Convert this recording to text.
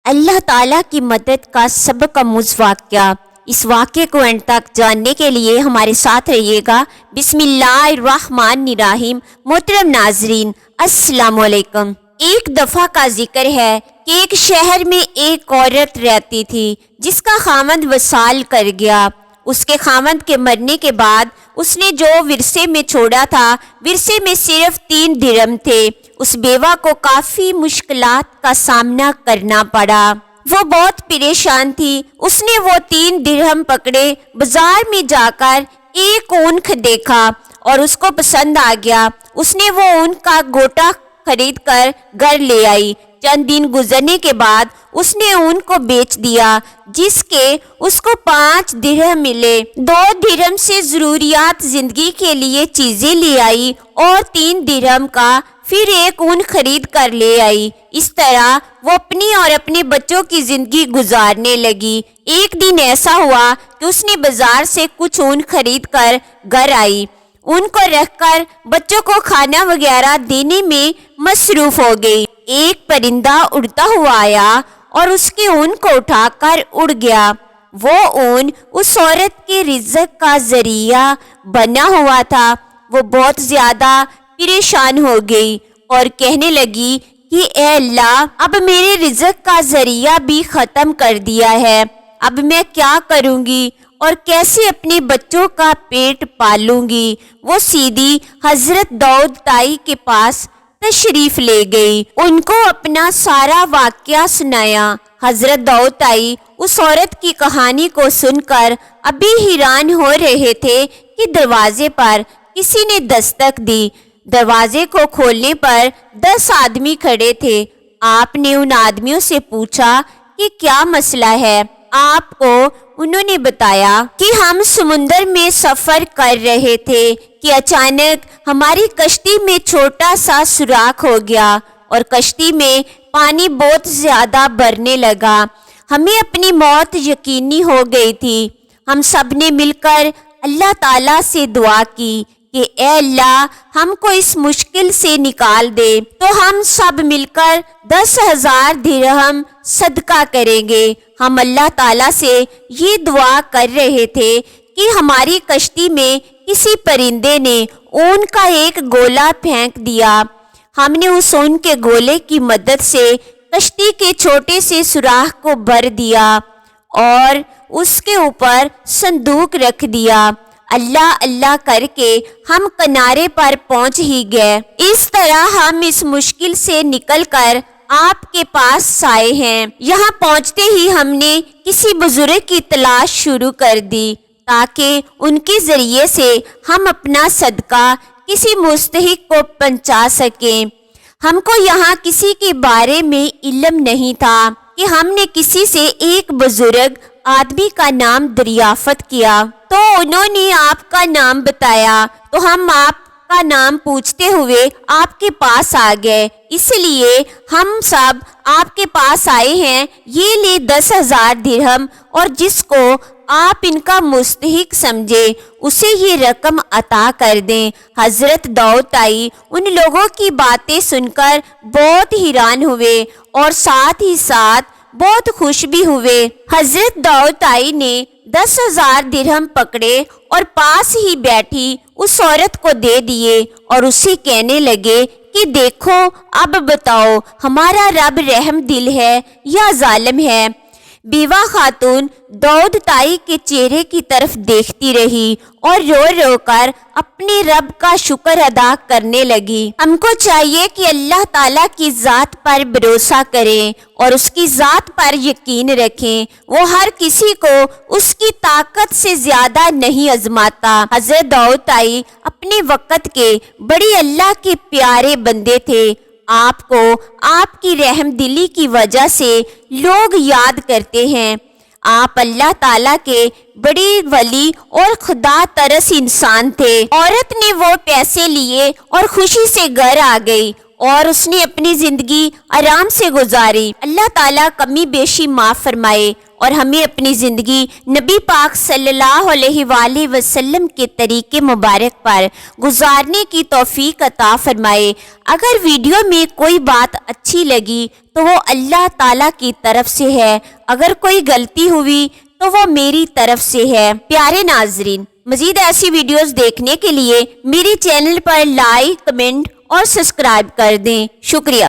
اللہ تعالیٰ کی مدد کا سبق آموز واقعہ۔ اس واقعے کو اینڈ تک جاننے کے لیے ہمارے ساتھ رہیے گا۔ بسم اللہ الرحمن الرحیم۔ محترم ناظرین، السلام علیکم۔ ایک دفعہ کا ذکر ہے کہ ایک شہر میں ایک عورت رہتی تھی جس کا خاوند وصال کر گیا۔ اس کے خاوند کے مرنے کے بعد اس نے جو ورثے میں چھوڑا تھا، ورثے میں صرف 3 درہم تھے۔ اس بیوہ کو کافی مشکلات کا سامنا کرنا پڑا۔ وہ بہت پریشان تھی۔ اس نے وہ 3 درہم پکڑے، بازار میں جا کر ایک اونٹ دیکھا اور اس کو پسند آ گیا۔ اس نے وہ اونٹ کا گوٹا خرید کر گھر لے آئی۔ چند دن گزرنے کے بعد اس نے اونٹ کو بیچ دیا، جس کے اس کو 5 درہم ملے۔ 2 درہم سے ضروریات زندگی کے لیے چیزیں لے آئی اور 3 درہم کا پھر ایک اونٹ خرید کر لے آئی۔ اس طرح وہ اپنی اور اپنے بچوں کی زندگی گزارنے لگی۔ ایک دن ایسا ہوا کہ اس نے بازار سے کچھ اونٹ خرید کر گھر آئی۔ ان کو رکھ کر بچوں کو کھانا وغیرہ دینے میں مصروف ہو گئی۔ ایک پرندہ اڑتا ہوا آیا اور اس کے اونٹ کو اٹھا کر اڑ گیا۔ وہ اونٹ اس عورت کے رزق کا ذریعہ بنا ہوا تھا۔ وہ بہت زیادہ پریشان ہو گئی اور کہنے لگی کہ اے اللہ، اب میرے رزق کا ذریعہ بھی ختم کر دیا ہے۔ اب میں کیا کروں گی اور کیسے اپنے بچوں کا پیٹ پالوں گی؟ وہ سیدھی حضرت داؤد طائی کے پاس تشریف لے گئی، ان کو اپنا سارا واقعہ سنایا۔ حضرت داؤد طائی اس عورت کی کہانی کو سن کر ابھی حیران ہو رہے تھے کہ دروازے پر کسی نے دستک دی۔ دروازے کو کھولنے پر 10 آدمی کھڑے تھے۔ آپ نے ان آدمیوں سے پوچھا کہ کیا مسئلہ ہے؟ آپ کو انہوں نے بتایا کہ ہم سمندر میں سفر کر رہے تھے کہ اچانک ہماری کشتی میں چھوٹا سا سوراخ ہو گیا اور کشتی میں پانی بہت زیادہ بھرنے لگا۔ ہمیں اپنی موت یقینی ہو گئی تھی۔ ہم سب نے مل کر اللہ تعالیٰ سے دعا کی کہ اے اللہ، ہم کو اس مشکل سے نکال دے۔ تو ہم سب مل کر 10,000 درہم صدقہ کریں گے۔ ہم اللہ تعالیٰ سے یہ دعا کر رہے تھے کہ ہماری کشتی میں کسی پرندے نے اون کا ایک گولا پھینک دیا۔ ہم نے اس اون کے گولے کی مدد سے کشتی کے چھوٹے سے سوراخ کو بھر دیا اور اس کے اوپر صندوق رکھ دیا۔ اللہ اللہ کر کے ہم کنارے پر پہنچ ہی گئے۔ اس طرح ہم اس مشکل سے نکل کر آپ کے پاس آئے ہیں۔ یہاں پہنچتے ہی ہم نے کسی بزرگ کی تلاش شروع کر دی تاکہ ان کے ذریعے سے ہم اپنا صدقہ کسی مستحق کو پہنچا سکیں۔ ہم کو یہاں کسی کے بارے میں علم نہیں تھا کہ ہم نے کسی سے ایک بزرگ آدمی کا نام دریافت کیا، تو انہوں نے آپ کا نام بتایا، تو ہم آپ کا نام پوچھتے ہوئے آپ کے پاس آ گئے۔ اس لیے ہم سب آپ کے پاس آئے ہیں۔ یہ لے 10,000 درہم اور جس کو آپ ان کا مستحق سمجھے اسے یہ رقم عطا کر دیں۔ حضرت داؤد طائی ان لوگوں کی باتیں سن کر بہت حیران ہوئے اور ساتھ ہی ساتھ بہت خوش بھی ہوئے۔ حضرت داؤد طائی نے 10,000 درہم پکڑے اور پاس ہی بیٹھی اس عورت کو دے دیے اور اسے کہنے لگے کہ دیکھو، اب بتاؤ ہمارا رب رحم دل ہے یا ظالم ہے؟ بیوہ خاتون داؤد طائی کے چہرے کی طرف دیکھتی رہی اور رو رو کر اپنے رب کا شکر ادا کرنے لگی۔ ہم کو چاہیے کہ اللہ تعالیٰ کی ذات پر بھروسہ کریں اور اس کی ذات پر یقین رکھیں۔ وہ ہر کسی کو اس کی طاقت سے زیادہ نہیں آزماتا۔ حضرت داؤد طائی اپنے وقت کے بڑی اللہ کے پیارے بندے تھے۔ آپ کو آپ کی رحم دلی کی وجہ سے لوگ یاد کرتے ہیں۔ آپ اللہ تعالیٰ کے بڑے ولی اور خدا ترس انسان تھے۔ عورت نے وہ پیسے لیے اور خوشی سے گھر آ گئی اور اس نے اپنی زندگی آرام سے گزاری۔ اللہ تعالیٰ کمی بیشی معاف فرمائے اور ہمیں اپنی زندگی نبی پاک صلی اللہ علیہ وآلہ وسلم کے طریقے مبارک پر گزارنے کی توفیق عطا فرمائے۔ اگر ویڈیو میں کوئی بات اچھی لگی تو وہ اللہ تعالیٰ کی طرف سے ہے، اگر کوئی غلطی ہوئی تو وہ میری طرف سے ہے۔ پیارے ناظرین، مزید ایسی ویڈیوز دیکھنے کے لیے میرے چینل پر لائک، کمنٹ اور سبسکرائب کر دیں۔ شکریہ۔